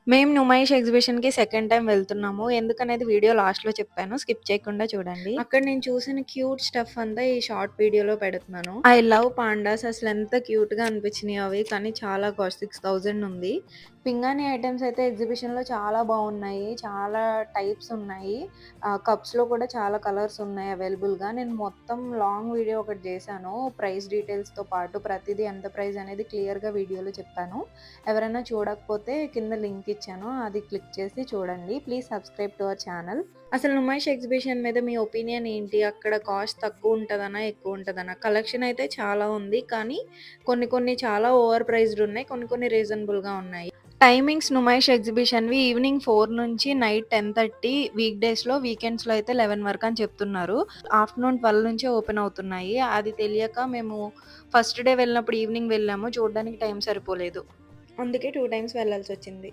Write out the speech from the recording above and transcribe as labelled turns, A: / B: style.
A: మేము నుమైష్ ఎగ్జిబిషన్‌కి second time వెళ్తున్నాము. ఎందుకనేది video లాస్ట్‌లో చెప్పాను. స్కిప్ చేయకుండా చూడండి. అక్కడ నేను చూసిన క్యూట్ స్టఫ్ అంతా ఈ షార్ట్ వీడియోలో పెడుతున్నాను. ఐ లవ్ పాండాస్ అసలెంత క్యూట్‌గా అనిపించినాయి అవి. కానీ చాలా కాస్ట్ 6000 ఉంది. పింగాణీ ఐటెమ్స్ అయితే ఎగ్జిబిషన్‌లో చాలా బాగున్నాయి. చాలా టైప్స్ ఉన్నాయి. కప్స్‌లో కూడా చాలా కలర్స్ ఉన్నాయి అవైలబుల్‌గా. నేను మొత్తం లాంగ్ వీడియో ఒకటి చేశాను. ప్రైస్ డీటెయిల్స్‌తో పాటు ప్రతిదీ ఎంత ప్రైస్ అనేది క్లియర్‌గా వీడియోలో చెప్పాను. ఎవరైనా చూడకపోతే కింద లింక్ ఇచ్చాను. అది క్లిక్ చేసి చూడండి. Please subscribe to our channel. అసలు నుమైష్ ఎగ్జిబిషన్ మీద మీ ఒపీనియన్ ఏంటి? అక్కడ కాస్ట్ తక్కువ ఉంటదనా? ఎక్కువ ఉంటదనా? కలెక్షన్ అయితే చాలా ఉంది. కానీ కొన్ని కొన్ని చాలా ఓవర్ ప్రైస్డ్ ఉన్నాయి. కొన్ని కొన్ని రీజనబుల్‌గా ఉన్నాయి. టైమింగ్స్ నుమైష్ ఎగ్జిబిషన్‌వి ఈవినింగ్ 4 నుంచి నైట్ 10:30 వీక్ డేస్‌లో, వీకెండ్స్‌లో అయితే 11 వరకు అని చెప్తున్నారు. ఆఫ్టర్‌నూన్ 12 నుంచే ఓపెన్ అవుతున్నాయి. అది తెలియక మేము ఫస్ట్ డే వెళ్ళినప్పుడు ఈవినింగ్ వెళ్ళాము. చూడడానికి టైం సరిపోలేదు. అందుకే 2 టైమ్స్ వెళ్ళాల్సొచ్చింది.